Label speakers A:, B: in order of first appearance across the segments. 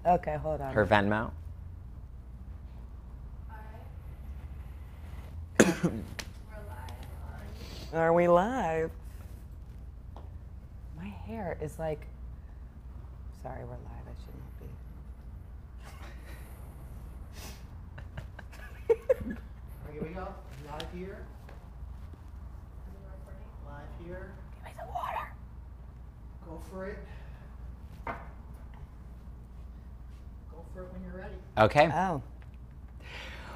A: Okay, hold on.
B: Her Venmo.
A: Are we live? My hair is like. Sorry, we're live. I should not be.
C: Here we go. Live here. Live here.
A: Give me some water.
C: Go for it. Go for it when you're ready.
B: Okay.
A: Oh.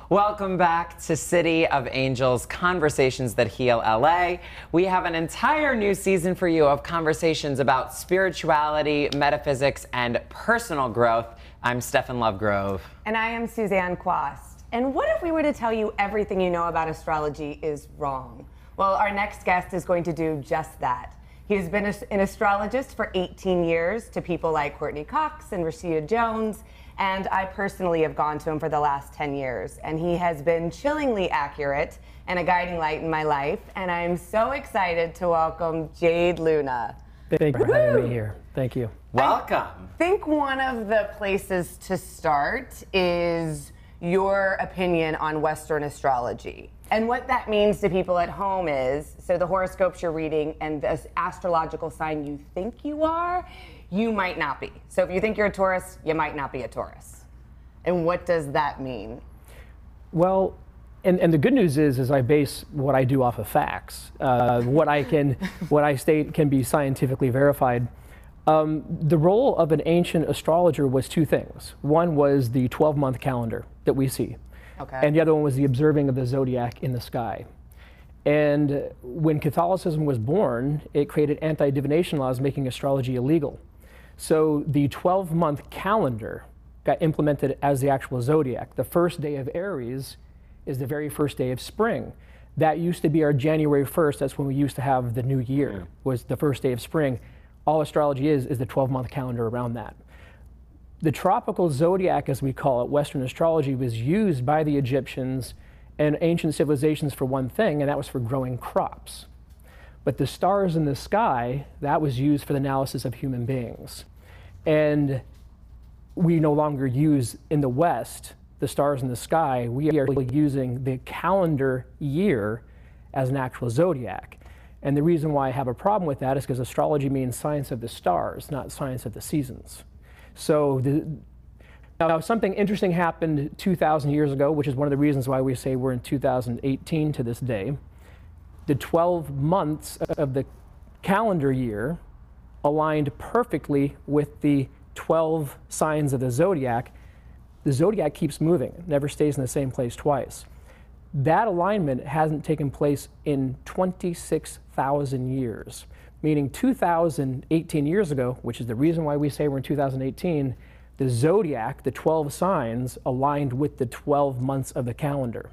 B: Welcome back to City of Angels, Conversations That Heal LA. We have an entire new season for you of conversations about spirituality, metaphysics, and personal growth. I'm Stefan Lovegrove.
A: And I am Suzanne Quast. And what if we were to tell you everything you know about astrology is wrong? Well, our next guest is going to do just that. He has been an astrologist for 18 years to people like Courtney Cox and Rashida Jones. And I personally have gone to him for the last 10 years. And he has been chillingly accurate and a guiding light in my life. And I'm so excited to welcome Jade Luna.
D: Thank you for having me here. Thank you.
B: Welcome.
A: I think one of the places to start is your opinion on Western astrology. And what that means to people at home is, so the horoscopes you're reading and the astrological sign you think you are, you might not be. So if you think you're a Taurus, you might not be a Taurus. And what does that mean?
D: Well, and the good news is I base what I do off of facts. What I state can be scientifically verified. The role of an ancient astrologer was two things. One was the 12-month calendar that we see.
A: Okay.
D: And the other one was the observing of the zodiac in the sky. And when Catholicism was born, it created anti-divination laws making astrology illegal. So the 12-month calendar got implemented as the actual zodiac. The first day of Aries is the very first day of spring. That used to be our January 1st. That's when we used to have the new year, was the first day of spring. All astrology is the 12-month calendar around that. The tropical zodiac, as we call it, Western astrology, was used by the Egyptians and ancient civilizations for one thing, and that was for growing crops. But the stars in the sky, that was used for the analysis of human beings. And we no longer use, in the West, the stars in the sky. We are using the calendar year as an actual zodiac. And the reason why I have a problem with that is because astrology means science of the stars, not science of the seasons. So now something interesting happened 2,000 years ago, which is one of the reasons why we say we're in 2018 to this day. The 12 months of the calendar year aligned perfectly with the 12 signs of the zodiac. The zodiac keeps moving, it never stays in the same place twice. That alignment hasn't taken place in 26,000 years, meaning 2018 years ago, which is the reason why we say we're in 2018, the zodiac, the 12 signs, aligned with the 12 months of the calendar.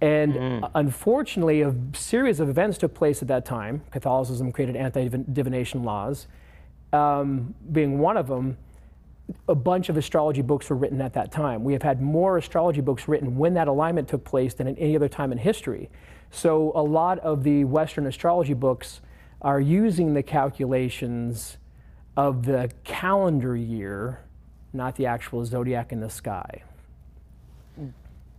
D: And unfortunately, a series of events took place at that time. Catholicism created anti-divination laws. Being one of them, a bunch of astrology books were written at that time. We have had more astrology books written when that alignment took place than at any other time in history. So a lot of the Western astrology books are using the calculations of the calendar year, not the actual zodiac in the sky.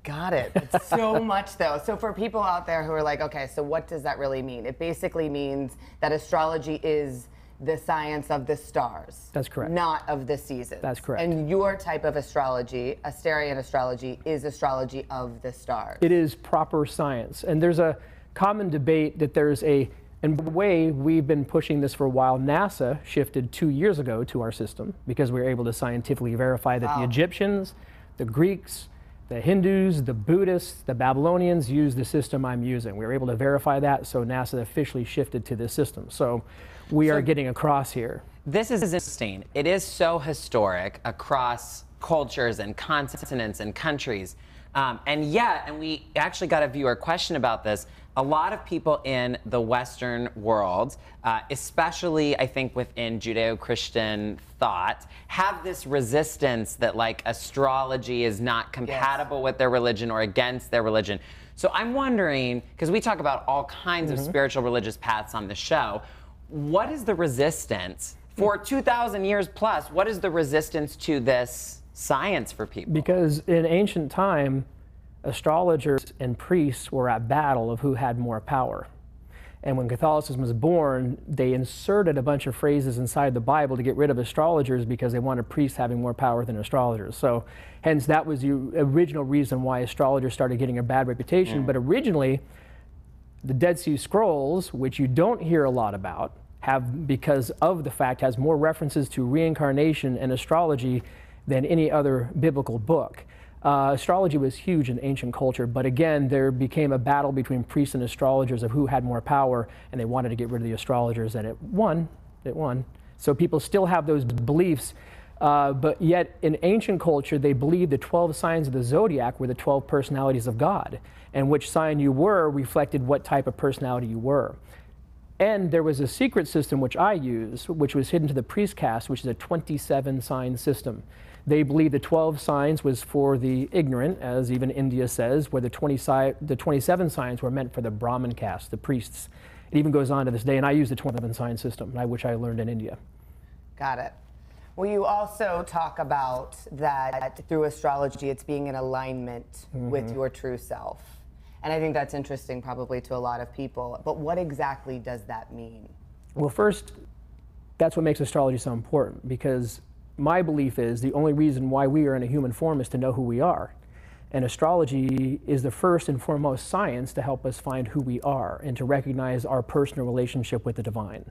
A: Got it. It's so much, though. So for people out there who are like, okay, so what does that really mean? It basically means that astrology is the science of the stars.
D: That's correct.
A: Not of the seasons.
D: That's correct.
A: And your type of astrology, Asterian astrology, is astrology of the stars.
D: It is proper science. And there's a common debate that there's a, and by the way, we've been pushing this for a while. NASA shifted 2 years ago to our system because we were able to scientifically verify that the Egyptians, the Greeks, the Hindus, the Buddhists, the Babylonians used the system I'm using. We were able to verify that, so NASA officially shifted to this system. So we are getting across here.
B: This is interesting. It is so historic across cultures and continents and countries. And we actually got a viewer question about this. A lot of people in the Western world, especially I think within Judeo-Christian thought, have this resistance that like astrology is not compatible with their religion or against their religion. So I'm wondering, because we talk about all kinds of spiritual religious paths on the show, what is the resistance for 2,000 years plus. What is the resistance to this science for people?
D: Because in ancient time, astrologers and priests were at battle of who had more power. And when Catholicism was born, they inserted a bunch of phrases inside the Bible to get rid of astrologers because they wanted priests having more power than astrologers. So hence that was the original reason why astrologers started getting a bad reputation. But originally, the Dead Sea Scrolls, which you don't hear a lot about, have, because of the fact, has more references to reincarnation and astrology than any other biblical book. Astrology was huge in ancient culture, but again, there became a battle between priests and astrologers of who had more power, and they wanted to get rid of the astrologers, and it won. It won. So people still have those beliefs, but yet in ancient culture, they believed the 12 signs of the zodiac were the 12 personalities of God, and which sign you were reflected what type of personality you were. And there was a secret system which I used, which was hidden to the priest caste, which is a 27-sign system. They believed the 12 signs was for the ignorant, as even India says, where the 27 signs were meant for the Brahmin caste, the priests. It even goes on to this day, and I use the 27-sign system, which I learned in India.
A: Got it. Well, you also talk about that through astrology, it's being in alignment with your true self. And I think that's interesting probably to a lot of people. But what exactly does that mean?
D: Well, first, that's what makes astrology so important, because my belief is the only reason why we are in a human form is to know who we are. And astrology is the first and foremost science to help us find who we are and to recognize our personal relationship with the divine.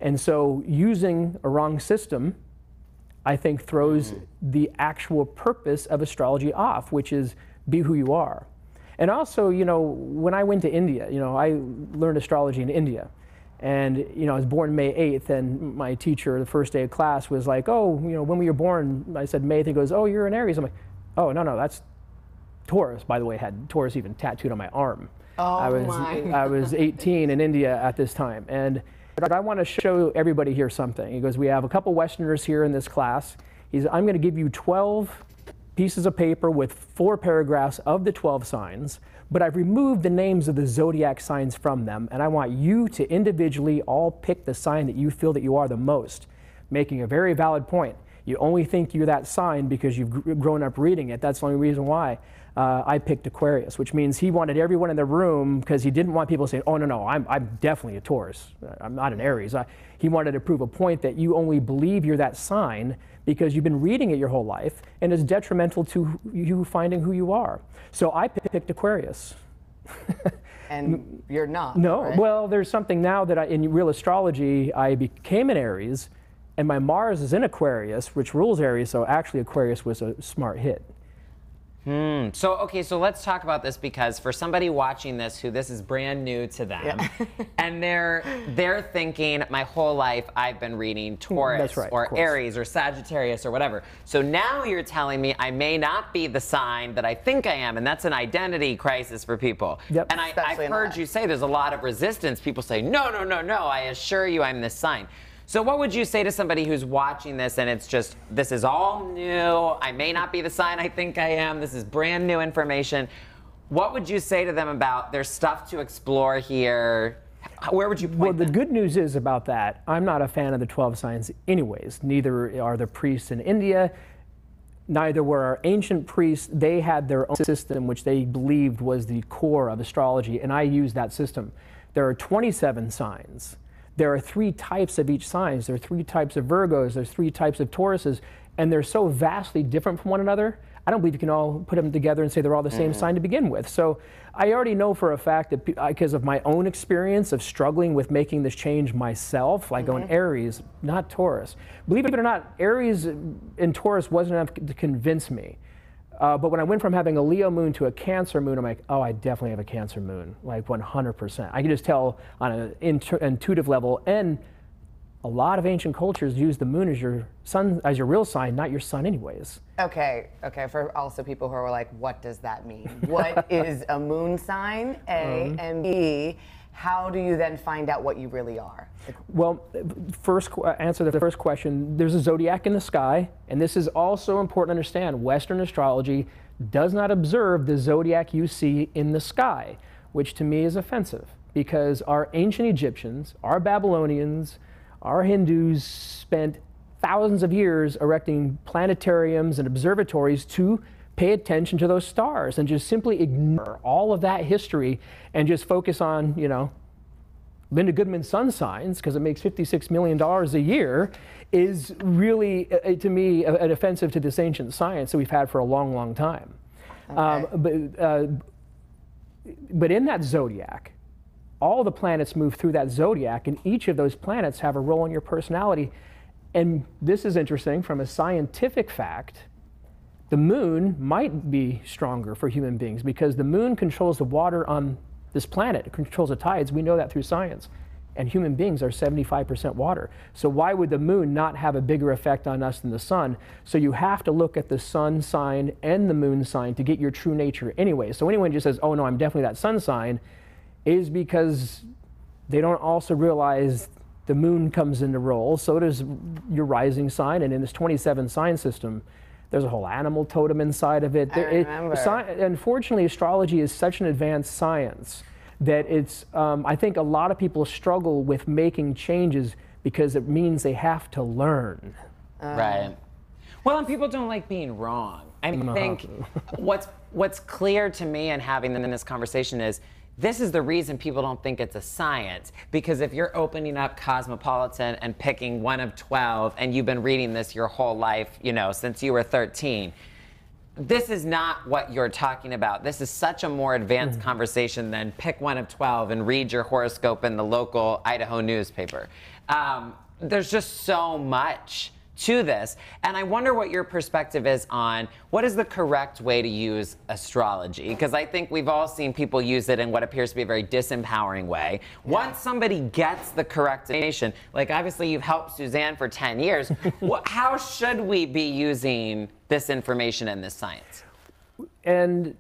D: And so using a wrong system, I think, throws the actual purpose of astrology off, which is be who you are. And also, you know, when I went to India, you know, I learned astrology in India. And, you know, I was born May 8th, and my teacher, the first day of class, was like, oh, you know, when were you born? I said May 8th. He goes, oh, you're an Aries. I'm like, oh, no, that's Taurus. By the way, I had Taurus even tattooed on my arm.
A: Oh,
D: I was 18 in India at this time. And I want to show everybody here something. He goes, we have a couple Westerners here in this class. He said, I'm going to give you 12 pieces of paper with 4 paragraphs of the 12 signs, but I've removed the names of the zodiac signs from them, and I want you to individually all pick the sign that you feel that you are the most, making a very valid point. You only think you're that sign because you've grown up reading it. That's the only reason why. I picked Aquarius, which means he wanted everyone in the room, because he didn't want people saying, oh, no, I'm definitely a Taurus. I'm not an Aries. He wanted to prove a point that you only believe you're that sign because you've been reading it your whole life, and it's detrimental to you finding who you are. So I picked Aquarius.
A: And you're not.
D: No,
A: right?
D: Well, there's something now that in real astrology, I became an Aries, and my Mars is in Aquarius, which rules Aries, so actually Aquarius was a smart hit.
B: So let's talk about this, because for somebody watching this who this is brand new to them, and they're thinking, my whole life I've been reading Taurus or Aries or Sagittarius or whatever. So now you're telling me I may not be the sign that I think I am, and that's an identity crisis for people.
D: Yep.
B: And I've heard you say there's a lot of resistance. People say, no, I assure you I'm this sign. So what would you say to somebody who's watching this and it's just, this is all new, I may not be the sign I think I am, this is brand new information. What would you say to them about there's stuff to explore here? Where would you point
D: them? The good news is about that, I'm not a fan of the 12 signs anyways. Neither are the priests in India, neither were our ancient priests. They had their own system which they believed was the core of astrology, and I used that system. There are 27 signs. There are 3 types of each sign. There are 3 types of Virgos. There's 3 types of Tauruses, and they're so vastly different from one another. I don't believe you can all put them together and say they're all the same sign to begin with. So I already know for a fact that because of my own experience of struggling with making this change myself, like going Aries, not Taurus. Believe it or not, Aries and Taurus wasn't enough to convince me. But when I went from having a Leo moon to a Cancer moon, I'm like, oh, I definitely have a Cancer moon, like 100%. I can just tell on an intuitive level. And a lot of ancient cultures use the moon as your sun, as your real sign, not your sun anyways.
A: Okay. For also people who are like, what does that mean? What is a moon sign, A, and B, how do you then find out what you really are?
D: Well, first answer the first question, there's a zodiac in the sky, and this is also important to understand. Western astrology does not observe the zodiac you see in the sky, which to me is offensive, because our ancient Egyptians, our Babylonians, Our Hindus spent thousands of years erecting planetariums and observatories to pay attention to those stars and just simply ignore all of that history and just focus on, you know, Linda Goodman's sun signs, because it makes $56 million a year, is really, to me, an offensive to this ancient science that we've had for a long, long time.
A: Okay.
D: But in that zodiac, all the planets move through that zodiac, and each of those planets have a role in your personality. And this is interesting from a scientific fact. The moon might be stronger for human beings because the moon controls the water on this planet. It controls the tides. We know that through science. And human beings are 75% water. So why would the moon not have a bigger effect on us than the sun? So you have to look at the sun sign and the moon sign to get your true nature anyway. So anyone just says, oh no, I'm definitely that sun sign, is because they don't also realize the moon comes into role. So does your rising sign. And in this 27 sign system, there's a whole animal totem inside of it.
A: I remember.
D: Unfortunately, astrology is such an advanced science that it's, I think a lot of people struggle with making changes because it means they have to learn.
B: Right. Well, and people don't like being wrong. I think what's clear to me in having them in this conversation is this is the reason people don't think it's a science. Because if you're opening up Cosmopolitan and picking one of 12 and you've been reading this your whole life, you know, since you were 13, this is not what you're talking about. This is such a more advanced conversation than pick one of 12 and read your horoscope in the local Idaho newspaper. There's just so much to this. And I wonder what your perspective is on what is the correct way to use astrology? Because I think we've all seen people use it in what appears to be a very disempowering way. Once somebody gets the correct information, like obviously you've helped Suzanne for 10 years, how should we be using this information and this science?
D: And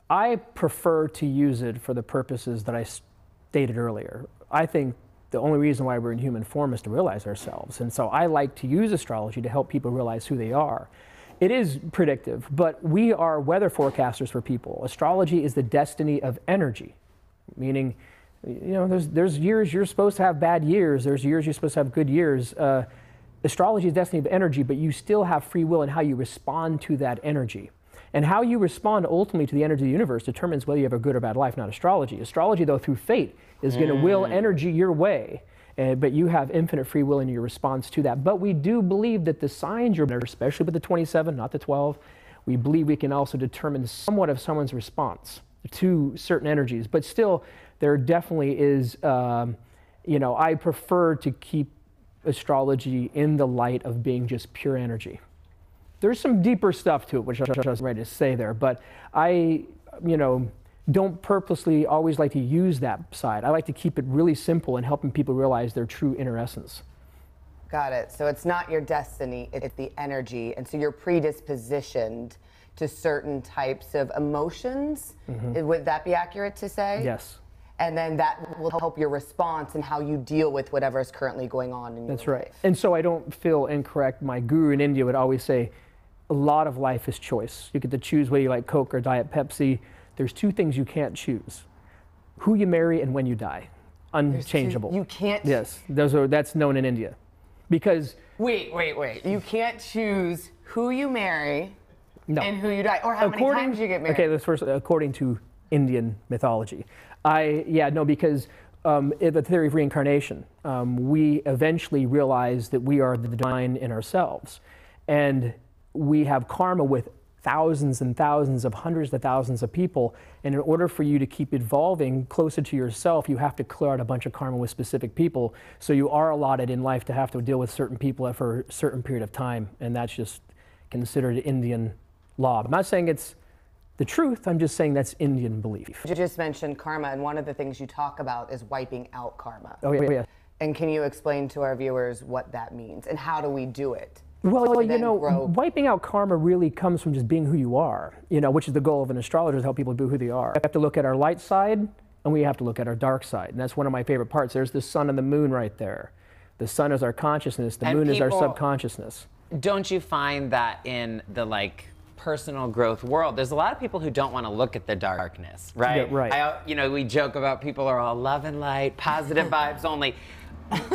D: I prefer to use it for the purposes that I stated earlier. I think the only reason why we're in human form is to realize ourselves. And so I like to use astrology to help people realize who they are. It is predictive, but we are weather forecasters for people. Astrology is the destiny of energy, meaning, you know, there's years you're supposed to have bad years, there's years you're supposed to have good years. Astrology is destiny of energy, but you still have free will in how you respond to that energy. And how you respond ultimately to the energy of the universe determines whether you have a good or bad life, not astrology. Astrology, though, through fate, is going to will energy your way. But you have infinite free will in your response to that. But we do believe that the signs you're, especially with the 27, not the 12, we believe we can also determine somewhat of someone's response to certain energies. But still, there definitely is, you know, I prefer to keep astrology in the light of being just pure energy. There's some deeper stuff to it, which I was ready to say there, but I, you know, don't purposely always like to use that side. I like to keep it really simple and helping people realize their true inner essence.
A: Got it. So it's not your destiny, it's the energy. And so you're predispositioned to certain types of emotions. Would that be accurate to say?
D: Yes.
A: And then that will help your response and how you deal with whatever is currently going on in your life.
D: That's right. And so I don't feel incorrect. My guru in India would always say, a lot of life is choice. You get to choose whether you like Coke or Diet Pepsi. There's two things you can't choose: who you marry and when you die. Unchangeable.
A: You can't.
D: Yes, that's known in India, because.
A: Wait. You can't choose who you marry and who you die, or how many times you get married.
D: Okay, let's first, according to Indian mythology, because the theory of reincarnation, we eventually realize that we are the divine in ourselves, and we have karma with thousands and thousands of hundreds of thousands of people, and in order for you to keep evolving closer to yourself, you have to clear out a bunch of karma with specific people. So you are allotted in life to have to deal with certain people for a certain period of time, and that's just considered Indian law. I'm not saying it's the truth, I'm just saying that's Indian belief.
A: You just mentioned karma, and one of the things you talk about is wiping out karma.
D: Oh yeah.
A: And can you explain to our viewers what that means, and how do we do it?
D: Well, you know, wiping out karma really comes from just being who you are, you know, which is the goal of an astrologer, to help people be who they are. We have to look at our light side, and we have to look at our dark side. And that's one of my favorite parts. There's the sun and the moon right there. The sun is our consciousness, the moon is our subconsciousness.
B: Don't you find that in the, like, personal growth world, there's a lot of people who don't want to look at the darkness, right?
D: Yeah, right.
B: We joke about people are all love and light, positive vibes only.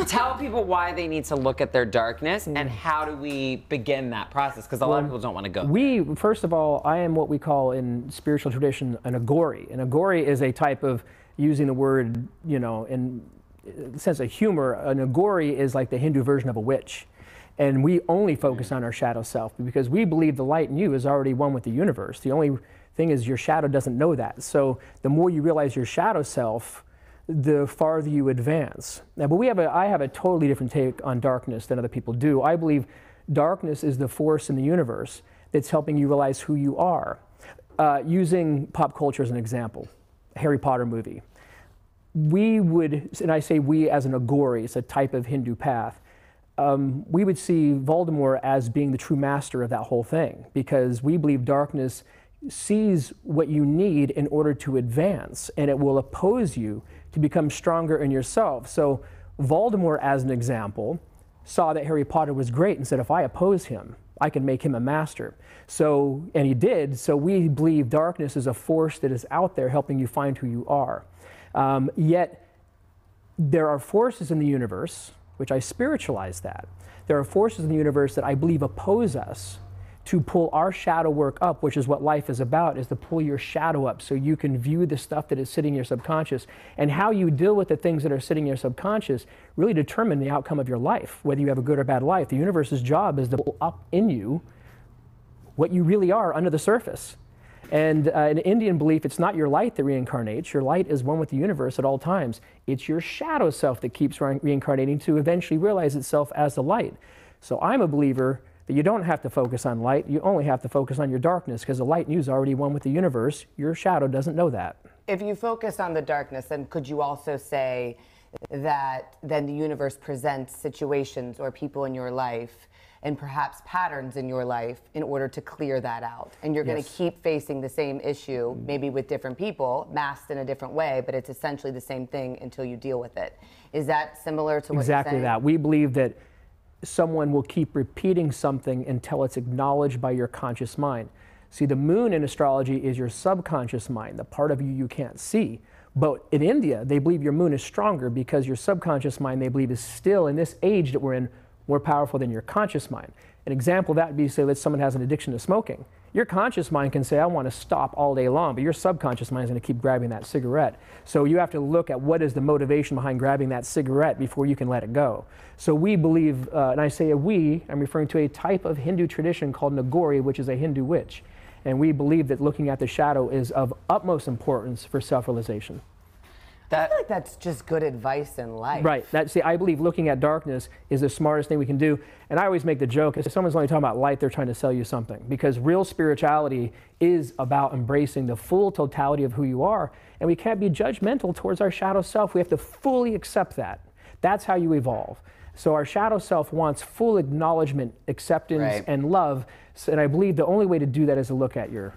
B: Tell people why they need to look at their darkness and how do we begin that process? Because a lot of people don't want to go.
D: First of all, I am what we call in spiritual tradition an agori. An agori is a type of, using the word, in the sense of humor, an agori is like the Hindu version of a witch. And we only focus on our shadow self because we believe the light in you is already one with the universe. The only thing is your shadow doesn't know that. So the more you realize your shadow self, the farther you advance. Now, but I have a totally different take on darkness than other people do. I believe darkness is the force in the universe that's helping you realize who you are. Using pop culture as an example, Harry Potter movie. We would, and I say we as an agori, it's a type of Hindu path, we would see Voldemort as being the true master of that whole thing because we believe darkness sees what you need in order to advance, and it will oppose you to become stronger in yourself. So Voldemort, as an example, saw that Harry Potter was great and said, if I oppose him, I can make him a master. So, and he did, so we believe darkness is a force that is out there helping you find who you are. Yet, there are forces in the universe, which I spiritualize that. There are forces in the universe that I believe oppose us to pull our shadow work up, which is what life is about, is to pull your shadow up so you can view the stuff that is sitting in your subconscious. And how you deal with the things that are sitting in your subconscious really determine the outcome of your life, whether you have a good or bad life. The universe's job is to pull up in you what you really are under the surface. And in Indian belief, it's not your light that reincarnates. Your light is one with the universe at all times. It's your shadow self that keeps reincarnating to eventually realize itself as the light. So I'm a believer that you don't have to focus on light, you only have to focus on your darkness because the light in you is already one with the universe. Your shadow doesn't know that.
A: If you focus on the darkness, then could you also say that then the universe presents situations or people in your life and perhaps patterns in your life in order to clear that out? And you're going to keep facing the same issue, maybe with different people, masked in a different way, but it's essentially the same thing until you deal with it. Is that similar to what you're saying?
D: Exactly that. We believe that someone will keep repeating something until it's acknowledged by your conscious mind. See, the moon in astrology is your subconscious mind, the part of you you can't see. But in India, they believe your moon is stronger because your subconscious mind, they believe, is still, in this age that we're in, more powerful than your conscious mind. An example of that would be, say, that someone has an addiction to smoking. Your conscious mind can say, I want to stop all day long, but your subconscious mind is going to keep grabbing that cigarette. So you have to look at what is the motivation behind grabbing that cigarette before you can let it go. So we believe, and I say I'm referring to a type of Hindu tradition called Nagori, which is a Hindu witch. And we believe that looking at the shadow is of utmost importance for self-realization.
A: I feel like that's just good advice in life.
D: Right. I believe looking at darkness is the smartest thing we can do. And I always make the joke, if someone's only talking about light, they're trying to sell you something. Because real spirituality is about embracing the full totality of who you are. And we can't be judgmental towards our shadow self. We have to fully accept that. That's how you evolve. So our shadow self wants full acknowledgement, acceptance, and love. And I believe the only way to do that is to look at your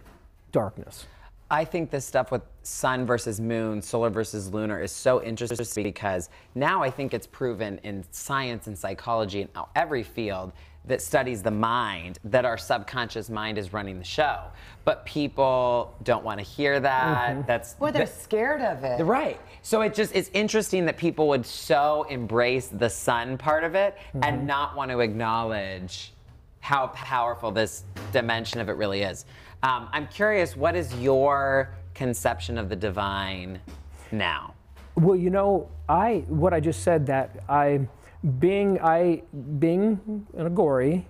D: darkness.
B: I think this stuff with sun versus moon, solar versus lunar is so interesting because now I think it's proven in science and psychology and every field that studies the mind that our subconscious mind is running the show. But people don't want to hear that.
A: Or they're scared of it.
B: Right. So it's interesting that people would so embrace the sun part of it and not want to acknowledge how powerful this dimension of it really is. I'm curious, what is your conception of the divine now?
D: Well, what I just said, that being an agori,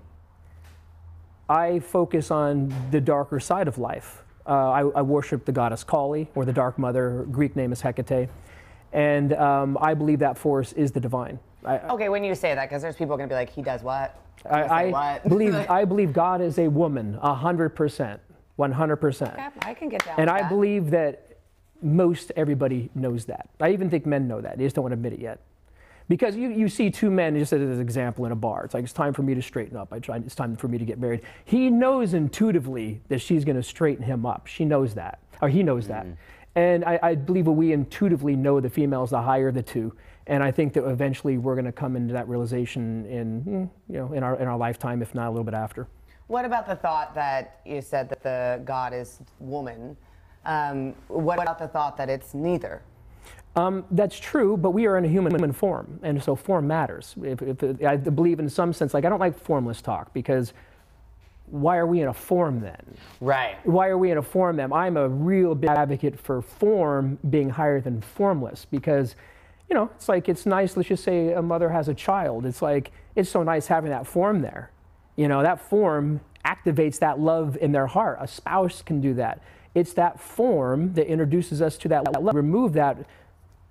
D: I focus on the darker side of life. I worship the goddess Kali, or the Dark Mother. Her Greek name is Hecate. And I believe that force is the divine.
A: Okay, when you say that, because there's people going to be like, he does what?
D: I believe God is a woman, 100%. 100%.
A: Okay, I can get down
D: and
A: with
D: I
A: that.
D: believe that most everybody knows that. I even think men know that. They just don't want to admit it yet. Because you see two men, just as an example, in a bar. It's like, it's time for me to straighten up. It's time for me to get married. He knows intuitively that she's going to straighten him up. She knows that, or he knows that. And I believe that we intuitively know the female is the higher of the two. And I think that eventually we're going to come into that realization in our lifetime, if not a little bit after.
A: What about the thought that you said that the God is woman? What about the thought that it's neither?
D: That's true, but we are in a human form, and so form matters. I believe in some sense, like I don't like formless talk, because why are we in a form then?
B: Right.
D: Why are we in a form then? I'm a real big advocate for form being higher than formless, because, you know, it's like, it's nice, let's just say a mother has a child. It's like, it's so nice having that form there. You know, that form activates that love in their heart. A spouse can do that. It's that form that introduces us to that love. Remove that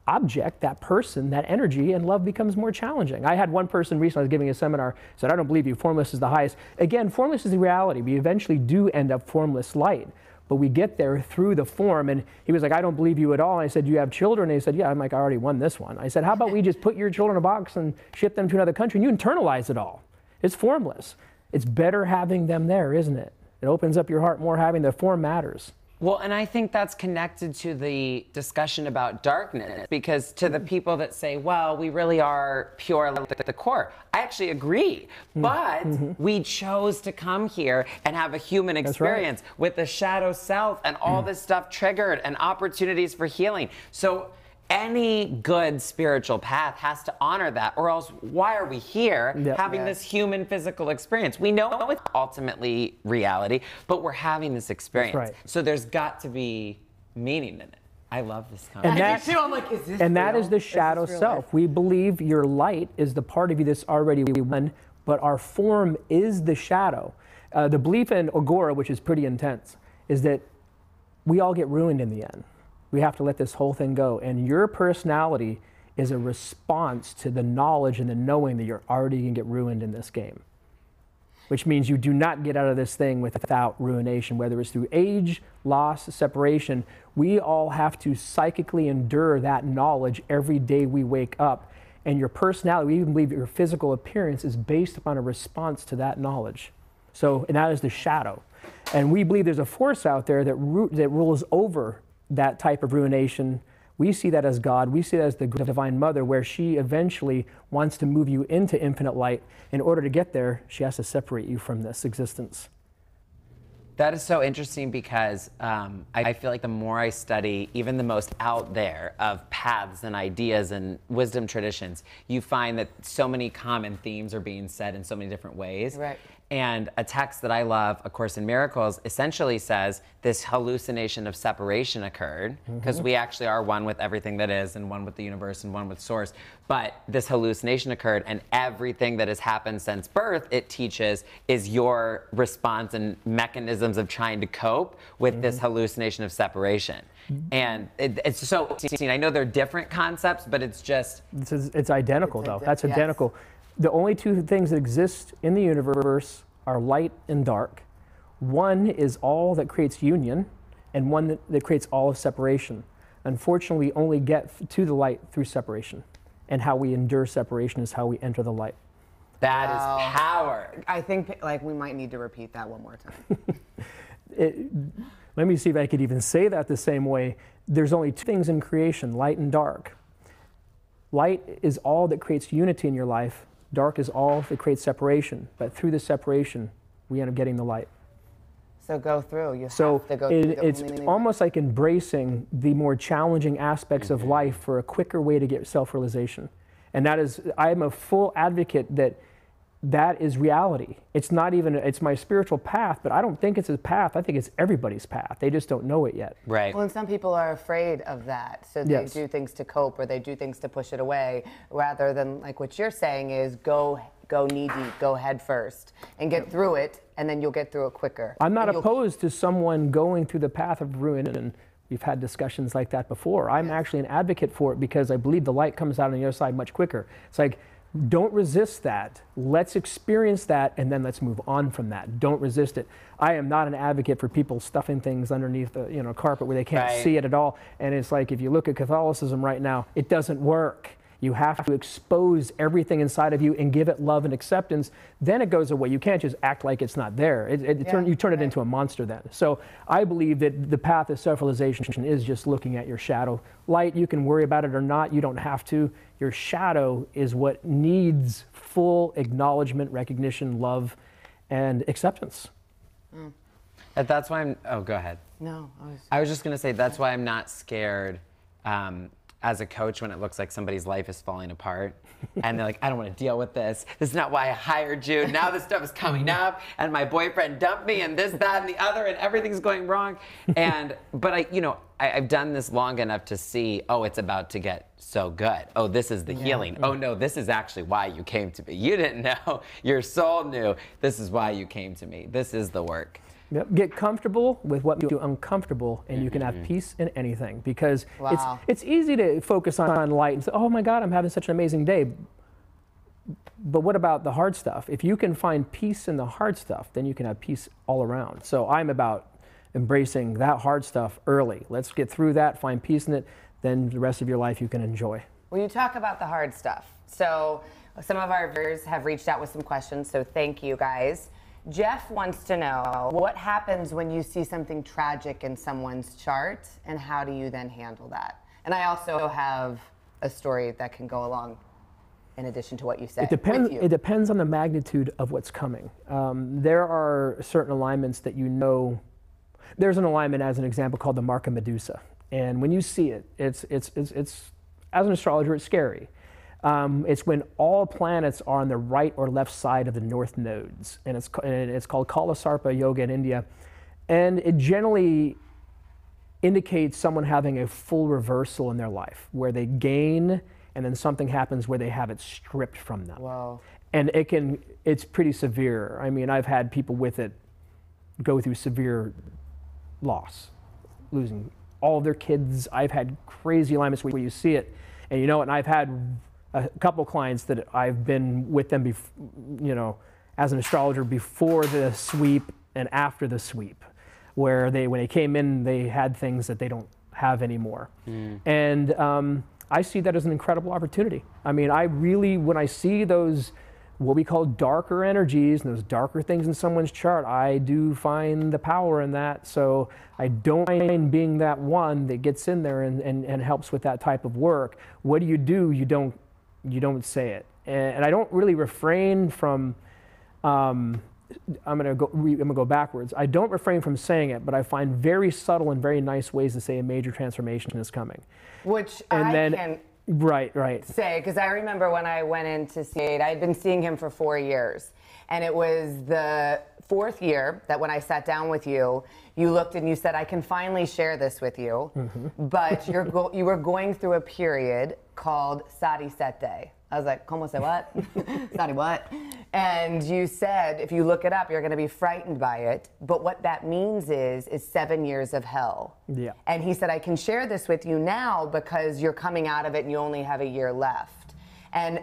D: object, that person, that energy, and love becomes more challenging. I had one person recently, I was giving a seminar, said, I don't believe you, formless is the highest. Again, formless is the reality. We eventually do end up formless light, but we get there through the form. And he was like, I don't believe you at all. And I said, do you have children? And he said, yeah. I'm like, I already won this one. I said, how about we just put your children in a box and ship them to another country, and you internalize it all. It's formless. It's better having them there, isn't it? It opens up your heart more, having the form matters.
B: Well, and I think that's connected to the discussion about darkness, because to the people that say, well, we really are pure at the core, I actually agree. But we chose to come here and have a human experience with the shadow self and all this stuff triggered and opportunities for healing. So any good spiritual path has to honor that, or else why are we here having this human physical experience? We know it's ultimately reality, but we're having this experience.
D: Right.
B: So there's got to be meaning in it. I love this concept.
A: I'm like, is this
D: And that
A: real?
D: is the shadow self. We believe your light is the part of you that's already one, but our form is the shadow. The belief in Agora, which is pretty intense, is that we all get ruined in the end. We have to let this whole thing go. And your personality is a response to the knowledge and the knowing that you're already going to get ruined in this game. Which means you do not get out of this thing without ruination, whether it's through age, loss, separation. We all have to psychically endure that knowledge every day we wake up. And your personality, we even believe your physical appearance is based upon a response to that knowledge. So, and that is the shadow. And we believe there's a force out there that rules over that type of ruination. We see that as God. We see that as the Divine Mother, where she eventually wants to move you into infinite light. In order to get there, she has to separate you from this existence.
B: That is so interesting, because I feel like the more I study even the most out there of paths and ideas and wisdom traditions, you find that so many common themes are being said in so many different ways.
A: Right.
B: And a text that I love, A Course in Miracles, essentially says this hallucination of separation occurred, because we actually are one with everything that is, and one with the universe, and one with Source. But this hallucination occurred, and everything that has happened since birth, it teaches, is your response and mechanisms of trying to cope with this hallucination of separation. And it's so interesting. I know they're different concepts, but it's just...
D: It's identical, though. That's identical. The only two things that exist in the universe are light and dark. One is all that creates union, and one that creates all of separation. Unfortunately, we only get to the light through separation. And how we endure separation is how we enter the light.
B: That is power.
A: I think like we might need to repeat that one more time.
D: Let me see if I could even say that the same way. There's only two things in creation, light and dark. Light is all that creates unity in your life. Dark is all that creates separation. But through the separation, we end up getting the light.
A: So go through. You have to go through.
D: It's almost like embracing the more challenging aspects of life for a quicker way to get self-realization. And that is, I'm a full advocate that is reality. It's not even, it's my spiritual path, but I don't think it's a path. I think it's everybody's path. They just don't know it yet.
B: Right.
A: Well, and some people are afraid of that. So they do things to cope, or they do things to push it away, rather than like what you're saying is go knee deep, go head first, and get through it, and then you'll get through it quicker.
D: I'm not opposed to someone going through the path of ruin, and we've had discussions like that before. I'm actually an advocate for it, because I believe the light comes out on the other side much quicker. It's like, don't resist that. Let's experience that, and then let's move on from that. Don't resist it. I am not an advocate for people stuffing things underneath the carpet where they can't see it at all. And it's like, if you look at Catholicism right now, it doesn't work. You have to expose everything inside of you and give it love and acceptance. Then it goes away. You can't just act like it's not there. You turn it into a monster then. So I believe that the path of self-realization is just looking at your shadow. Light, you can worry about it or not. You don't have to. Your shadow is what needs full acknowledgement, recognition, love. and acceptance.
B: That's why I'm, oh, go ahead.
A: No,
B: I was just going to say that's why I'm not scared as a coach when it looks like somebody's life is falling apart and they're like, I don't want to deal with this. This is not why I hired you. Now this stuff is coming up and my boyfriend dumped me and this, that, and the other and everything's going wrong. But I've done this long enough to see, oh, it's about to get so good. Oh, this is the healing. Oh no, this is actually why you came to me. You didn't know, your soul knew. This is why you came to me. This is the work.
D: Yep. Get comfortable with what makes you uncomfortable, and you can have peace in anything. Because it's easy to focus on light and say, oh my God, I'm having such an amazing day. But what about the hard stuff? If you can find peace in the hard stuff, then you can have peace all around. So I'm about embracing that hard stuff early. Let's get through that, find peace in it, then the rest of your life you can enjoy.
A: Well, you talk about the hard stuff. So some of our viewers have reached out with some questions, so thank you guys. Jeff wants to know, what happens when you see something tragic in someone's chart, and how do you then handle that? And I also have a story that can go along in addition to what you said.
D: It depends on the magnitude of what's coming. There are certain alignments that you know. There's an alignment, as an example, called the Mark of Medusa. And when you see it, it's as an astrologer, it's scary. It's when all planets are on the right or left side of the north nodes, and it's called Kalasarpa Yoga in India, and it generally indicates someone having a full reversal in their life, where they gain, and then something happens where they have it stripped from them.
A: Wow.
D: And it's pretty severe. I mean, I've had people with it go through severe loss, losing all of their kids. I've had crazy alignments where you see it, and I've had a couple clients that I've been with them, as an astrologer before the sweep and after the sweep, where when they came in, they had things that they don't have anymore. And I see that as an incredible opportunity. I mean, when I see those, what we call darker energies, and those darker things in someone's chart, I do find the power in that. So I don't mind being that one that gets in there and helps with that type of work. What do? You don't say it. And I don't really refrain from, I'm gonna go backwards. I don't refrain from saying it, but I find very subtle and very nice ways to say a major transformation is coming.
A: Which
D: Right.
A: Say, because I remember when I went in to see it, I had been seeing him for 4 years. And it was the 4th year that when I sat down with you, you looked and you said, I can finally share this with you. But you were going through a period called Sari Sete. I was like, ¿Cómo se what? Sari what? And you said, if you look it up, you're going to be frightened by it. But what that means is 7 years of hell.
D: Yeah.
A: And he said, I can share this with you now because you're coming out of it and you only have a year left. And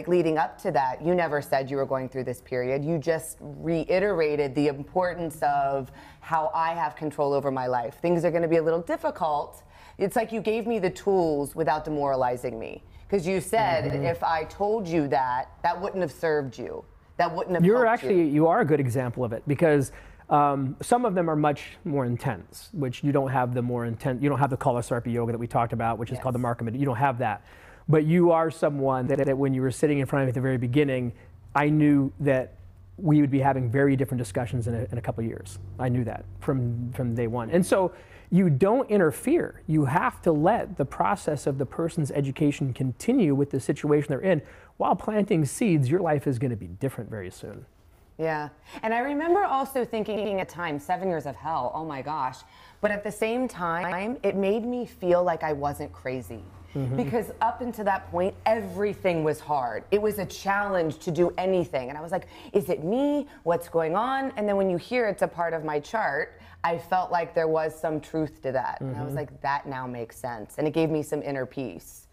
A: leading up to that, you never said you were going through this period. You just reiterated the importance of how I have control over my life. Things are going to be a little difficult. It's like you gave me the tools without demoralizing me. Because you said, if I told you that wouldn't have served you. That wouldn't have helped you.
D: You are a good example of it, because some of them are much more intense, which you don't have the more intense, you don't have the Kalasarpa Yoga that we talked about, which is called the Mark of Medusa. You don't have that. But you are someone that when you were sitting in front of me at the very beginning, I knew that we would be having very different discussions in a couple of years. I knew that from day one. And so you don't interfere. You have to let the process of the person's education continue with the situation they're in. While planting seeds, your life is going to be different very soon.
A: Yeah. And I remember also thinking at times, 7 years of hell, oh my gosh. But at the same time, it made me feel like I wasn't crazy. Because up until that point, everything was hard. It was a challenge to do anything. And I was like, is it me? What's going on? And then when you hear it's a part of my chart, I felt like there was some truth to that. And I was like, that now makes sense. And it gave me some inner peace,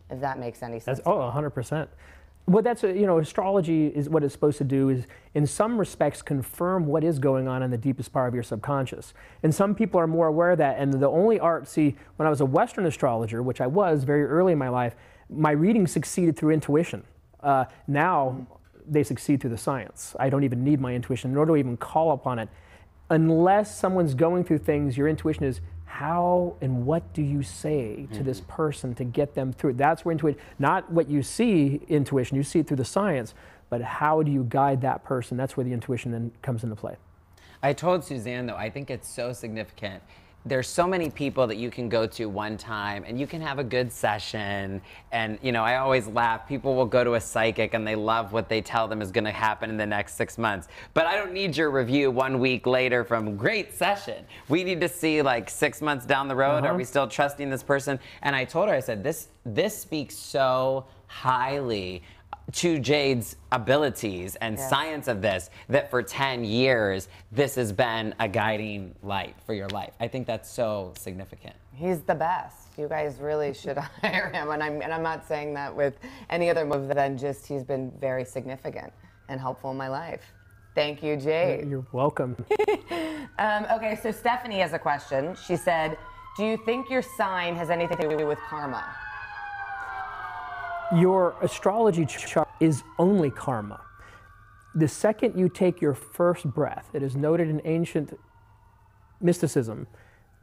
A: if that makes any sense.
D: 100%. Well, that's astrology is what it's supposed to do is, in some respects, confirm what is going on in the deepest part of your subconscious. And some people are more aware of that. And the only art, when I was a Western astrologer, which I was very early in my life, my readings succeeded through intuition. Now they succeed through the science. I don't even need my intuition, nor do I even call upon it. Unless someone's going through things, your intuition is, how and what do you say to this person to get them through? That's where intuition, not what you see intuition, you see it through the science, but how do you guide that person? That's where the intuition then comes into play.
B: I told Suzanne, though, I think it's so significant. There's so many people that you can go to one time and you can have a good session. And, you know, I always laugh. People will go to a psychic and they love what they tell them is going to happen in the next 6 months. But I don't need your review 1 week later from great session. We need to see like 6 months down the road. Are we still trusting this person? And I told her, I said, this speaks so highly to Jade's abilities and science of this, that for 10 years, this has been a guiding light for your life. I think that's so significant.
A: He's the best. You guys really should hire him. And I'm not saying that with any other move than just he's been very significant and helpful in my life. Thank you, Jade.
D: You're welcome.
A: Okay, so Stephanie has a question. She said, do you think your sign has anything to do with karma?
D: Your astrology chart is only karma. The second you take your first breath, it is noted in ancient mysticism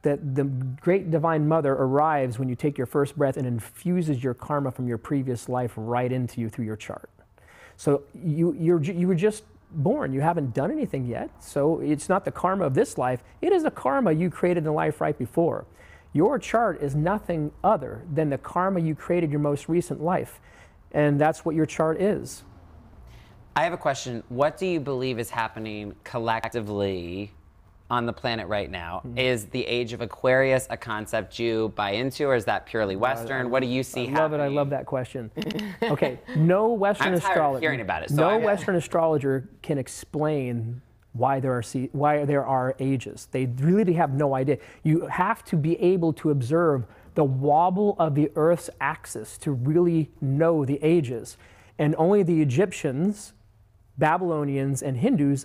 D: that the great divine mother arrives when you take your first breath and infuses your karma from your previous life right into you through your chart. So you were just born. You haven't done anything yet. So it's not the karma of this life. It is the karma you created in the life right before. Your chart is nothing other than the karma you created your most recent life. And that's what your chart is.
B: I have a question. What do you believe is happening collectively on the planet right now? Is the age of Aquarius a concept you buy into, or is that purely Western? What do you see happening?
D: I love that question. Okay, no Western
B: I'm tired of
D: astrologer,
B: hearing about it, so
D: no Western astrologer can explain why there are ages. They really have no idea. You have to be able to observe the wobble of the Earth's axis to really know the ages. And only the Egyptians, Babylonians, and Hindus,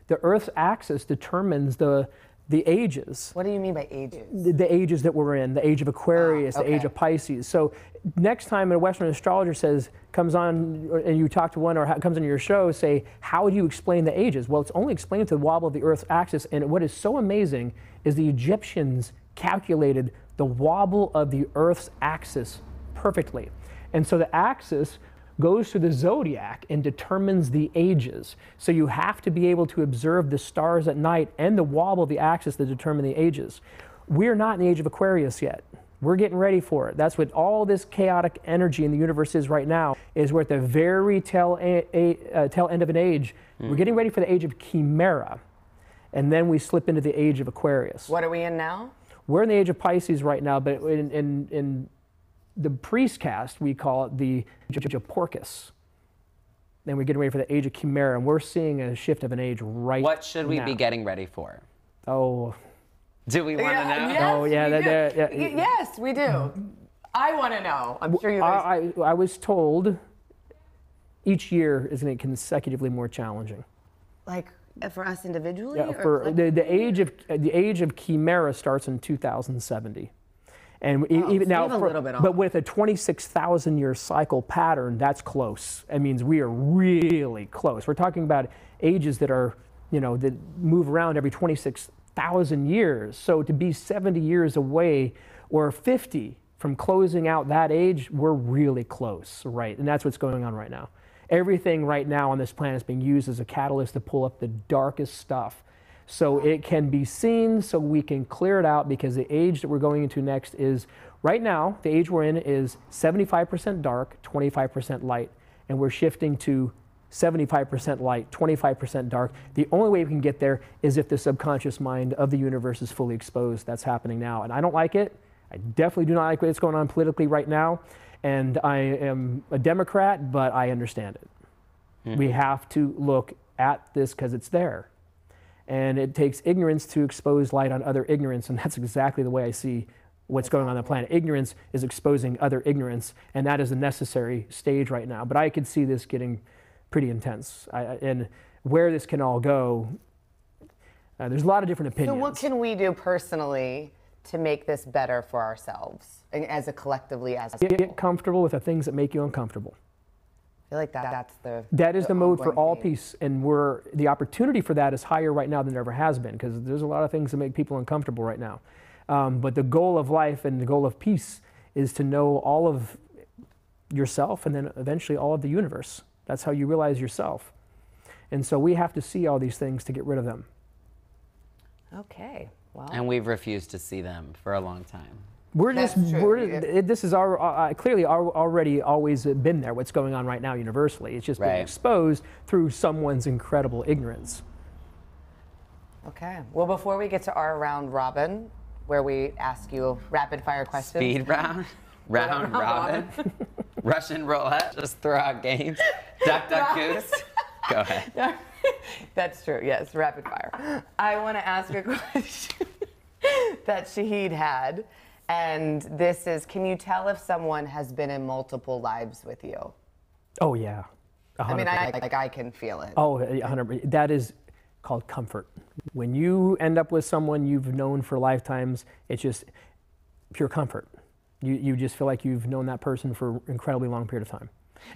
D: the Earth's axis determines the ages.
A: What do you mean by ages?
D: The ages that we're in, the age of Aquarius, the age of Pisces. So next time a Western astrologer comes on and you talk to one or comes on your show, say, how do you explain the ages? Well, it's only explained to the wobble of the Earth's axis. And what is so amazing is the Egyptians calculated the wobble of the Earth's axis perfectly. And so the axis goes to the zodiac and determines the ages. So you have to be able to observe the stars at night and the wobble of the axis to determine the ages. We're not in the age of Aquarius yet. We're getting ready for it. That's what all this chaotic energy in the universe is right now, is we're at the very tail end of an age. We're getting ready for the age of Chimera. And then we slip into the age of Aquarius.
A: What are we in now?
D: We're in the age of Pisces right now, but in the priest cast, we call it the age of Porcus. Then we're getting ready for the age of Chimera, and we're seeing a shift of an age right now.
B: What should we be getting ready for?
D: Oh.
B: Do we want to know?
A: Yes,
D: Oh, yeah.
A: Yes, we do. I want to know. I'm sure you guys...
D: I was told each year is going to be consecutively more challenging.
A: Like, for us individually?
D: Yeah, for the age of Chimera starts in 2070. And even now, but with a 26,000 year cycle pattern, that's close. It means we are really close. We're talking about ages that are, that move around every 26,000 years. So to be 70 years away or 50 from closing out that age, we're really close, right? And that's what's going on right now. Everything right now on this planet is being used as a catalyst to pull up the darkest stuff so it can be seen, so we can clear it out, because the age that we're going into next is, right now, the age we're in is 75% dark, 25% light, and we're shifting to 75% light, 25% dark. The only way we can get there is if the subconscious mind of the universe is fully exposed. That's happening now, and I don't like it. I definitely do not like what's going on politically right now, and I am a Democrat, but I understand it. We have to look at this because it's there. And it takes ignorance to expose light on other ignorance, and that's exactly the way I see what's going on the planet. Ignorance is exposing other ignorance, and that is a necessary stage right now. But I could see this getting pretty intense. And where this can all go, there's a lot of different opinions.
A: So what can we do personally to make this better for ourselves, as a collectively, as a people?
D: Get comfortable with the things that make you uncomfortable.
A: I feel like that's
D: that is the mode for all peace, and the opportunity for that is higher right now than there ever has been, because there's a lot of things that make people uncomfortable right now. But the goal of life and the goal of peace is to know all of yourself and then eventually all of the universe. That's how you realize yourself. And so we have to see all these things to get rid of them.
A: Okay. Well.
B: And we've refused to see them for a long time.
A: That's true.
D: This is clearly already always been there, what's going on right now universally. It's just been
B: Right.
D: exposed through someone's incredible ignorance.
A: Okay. Well, before we get to our round robin, where we ask you rapid fire questions.
B: Speed round, round robin, Russian roulette, just throw out games, duck, duck, goose. Go ahead.
A: That's true. Yes, rapid fire. I want to ask a question that Shahid had, and this is: can you tell if someone has been in multiple lives with you?
D: Oh yeah. 100%.
A: I mean, I can feel it.
D: Oh, 100%. That is called comfort. When you end up with someone you've known for lifetimes, it's just pure comfort. You just feel like you've known that person for an incredibly long period of time.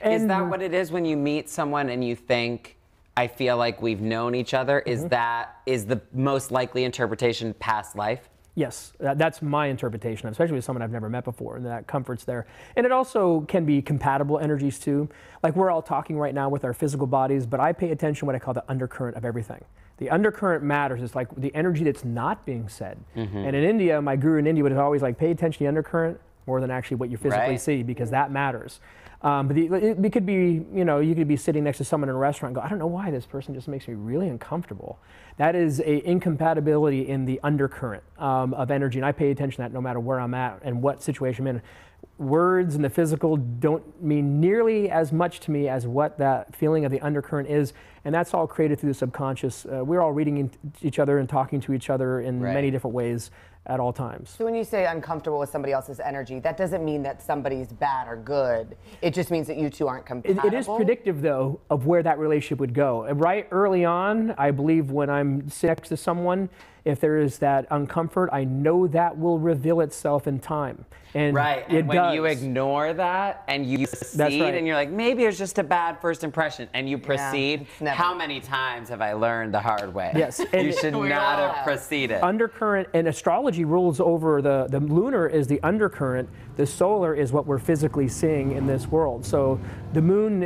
B: Is that what it is when you meet someone and you think, I feel like we've known each other? Is the most likely interpretation past life?
D: Yes, that's my interpretation, especially with someone I've never met before, and that comfort's there. And it also can be compatible energies too. Like we're all talking right now with our physical bodies, but I pay attention to what I call the undercurrent of everything. The undercurrent matters. It's like the energy that's not being said. And in India, my guru in India would always like, pay attention to the undercurrent more than actually what you physically see, because that matters. But it could be, you could be sitting next to someone in a restaurant and go, I don't know why this person just makes me really uncomfortable. That is a incompatibility in the undercurrent of energy, and I pay attention to that no matter where I'm at and what situation I'm in. Words and the physical don't mean nearly as much to me as what that feeling of the undercurrent is, and that's all created through the subconscious. We're all reading each other and talking to each other in many different ways at all times.
A: So when you say uncomfortable with somebody else's energy, that doesn't mean that somebody's bad or good. It just means that you two aren't compatible.
D: It is predictive, though, of where that relationship would go. Right early on, I believe when I'm next to someone, if there is that uncomfort, I know that will reveal itself in time. And
B: and when you ignore that and you proceed and you're like, maybe it's just a bad first impression, and you proceed, how many times have I learned the hard way?
D: Yes.
B: You should not have proceeded.
D: Undercurrent, and astrology rules over the lunar is the undercurrent, the solar is what we're physically seeing in this world. So the moon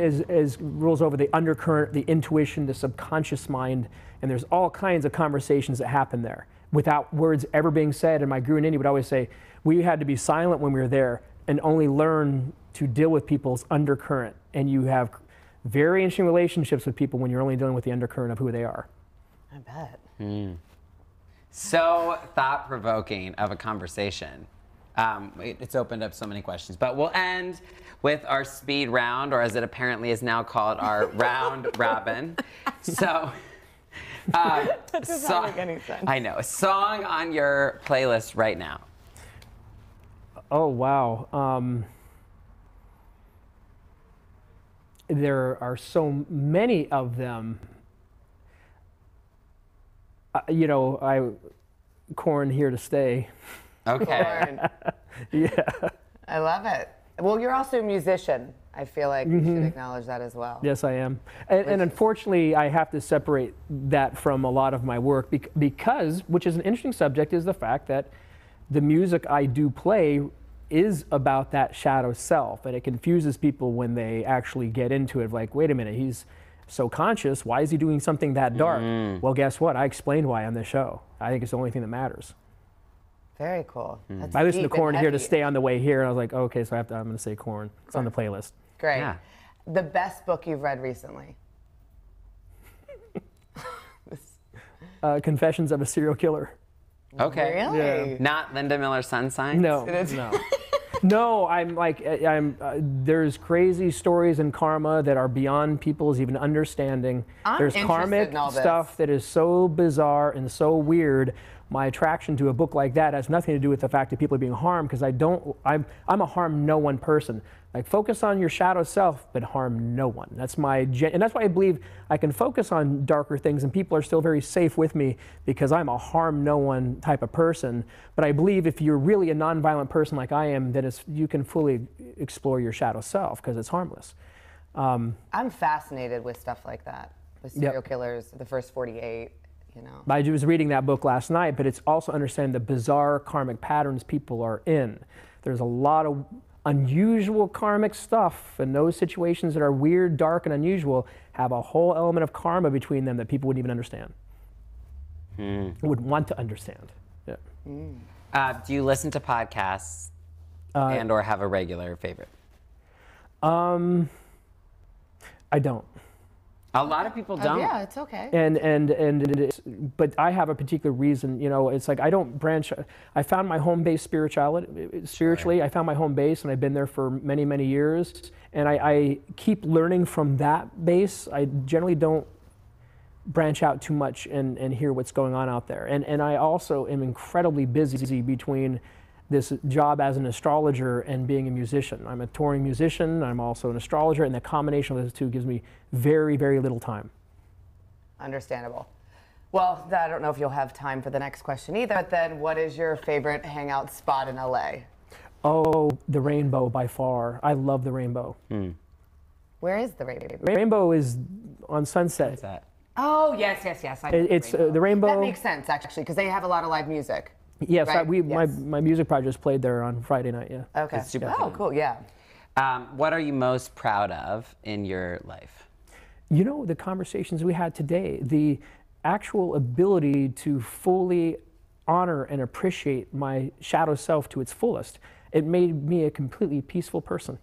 D: rules over the undercurrent, the intuition, the subconscious mind, and there's all kinds of conversations that happen there without words ever being said. And my guru in India would always say, we had to be silent when we were there and only learn to deal with people's undercurrent. And you have very interesting relationships with people when you're only dealing with the undercurrent of who they are.
A: I bet.
B: So thought-provoking of a conversation. It's opened up so many questions, but we'll end with our speed round, or as it apparently is now called, our round robin. So,
A: That does not make any sense.
B: I know. A song on your playlist right now.
D: Oh, wow. There are so many of them. Korn, Here to Stay.
B: Okay.
D: Yeah.
A: I love it. Well, you're also a musician. I feel like you should acknowledge that as well.
D: Yes, I am. And unfortunately, I have to separate that from a lot of my work because, which is an interesting subject, is the fact that the music I do play is about that shadow self. And it confuses people when they actually get into it. Like, wait a minute, he's so conscious. Why is he doing something that dark? Well, guess what? I explained why on this show. I think it's the only thing that matters.
A: Very cool. That's
D: I listened to
A: deep and
D: Korn Here to
A: heavy.
D: Stay on the way here, and I was like, okay, so I'm going to say Korn. It's on the playlist.
A: Great.
B: Yeah.
A: The best book you've read recently?
D: Confessions of a Serial Killer.
B: Okay.
A: Really?
B: Not Linda Miller Sunshine?
D: No, no. No, there's crazy stories in karma that are beyond people's even understanding.
A: I'm
D: There's
A: interested
D: karmic
A: in all this.
D: stuff that is so bizarre and so weird. My attraction to a book like that has nothing to do with the fact that people are being harmed, because I'm a harm no one person. Like, focus on your shadow self, but harm no one. That's and that's why I believe I can focus on darker things and people are still very safe with me, because I'm a harm no one type of person. But I believe if you're really a nonviolent person like I am, then you can fully explore your shadow self, because it's harmless.
A: I'm fascinated with stuff like that, with serial killers, the first 48.
D: I was reading that book last night, but it's also understanding the bizarre karmic patterns people are in. There's a lot of unusual karmic stuff, and those situations that are weird, dark, and unusual have a whole element of karma between them that people wouldn't even understand. Would want to understand. Yeah.
B: Do you listen to podcasts and or have a regular favorite?
D: I don't.
B: A lot of people don't.
A: Yeah, it's okay.
D: But I have a particular reason. You know, it's like I don't branch. I found my home base spiritually. I found my home base, and I've been there for many, many years. And I keep learning from that base. I generally don't branch out too much and hear what's going on out there. And I also am incredibly busy between this job as an astrologer and being a musician. I'm a touring musician, I'm also an astrologer, and the combination of those two gives me very, very little time.
A: Understandable. Well, I don't know if you'll have time for the next question either, but then what is your favorite hangout spot in LA?
D: Oh, the Rainbow by far. I love the Rainbow.
A: Where is the Rainbow?
D: Rainbow is on Sunset.
B: What's that?
A: Oh, yes. I know
D: It's the Rainbow.
A: That makes sense, actually, because they have a lot of live music.
D: Yes,
A: right?
D: my
A: Yes.
D: music project played there on Friday night, yeah.
A: Okay.
B: It's super
A: Oh,
B: fun.
A: cool, yeah.
B: What are you most proud of in your life?
D: You know, the conversations we had today, the actual ability to fully honor and appreciate my shadow self to its fullest, it made me a completely peaceful person.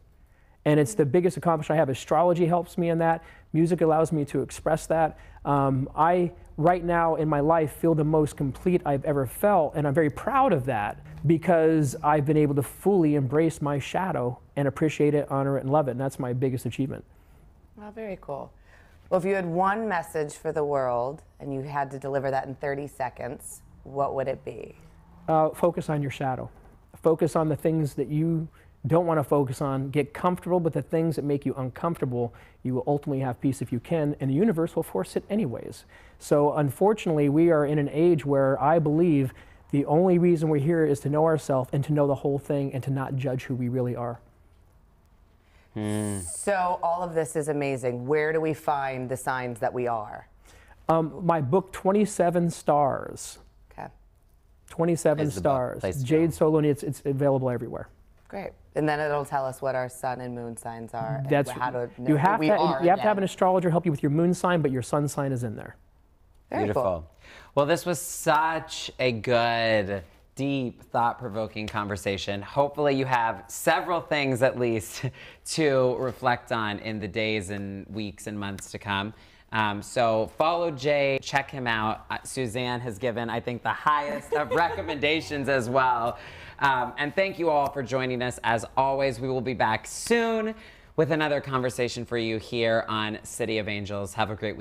D: And it's the biggest accomplishment I have. Astrology helps me in that. Music allows me to express that. I, right now in my life, feel the most complete I've ever felt, and I'm very proud of that because I've been able to fully embrace my shadow and appreciate it, honor it, and love it, and that's my biggest achievement.
A: Oh, very cool. Well, if you had one message for the world and you had to deliver that in 30 seconds, what would it be?
D: Focus on your shadow. Focus on the things that you don't want to focus on. Get comfortable with the things that make you uncomfortable. You will ultimately have peace if you can, and the universe will force it anyways. So unfortunately, we are in an age where I believe the only reason we're here is to know ourselves and to know the whole thing and to not judge who we really are.
A: So all of this is amazing. Where do we find the signs that we are?
D: My book, 27 Stars.
A: Okay,
D: 27
B: Is the book
D: Stars.
B: placed
D: Jade Soloney, it's available everywhere.
A: great. And then it'll tell us what our sun and moon signs are.
D: That's
A: and how to know
D: you have
A: who we
D: to
A: are
D: you have to have
A: again.
D: an astrologer help you with your moon sign, but your sun sign is in there.
A: Very
B: Beautiful.
A: cool.
B: Well, this was such a good, deep, thought-provoking conversation. Hopefully you have several things at least to reflect on in the days and weeks and months to come. So follow Jay, check him out. Suzanne has given, I think, the highest of recommendations as well. And thank you all for joining us. As always, we will be back soon with another conversation for you here on City of Angels. Have a great week.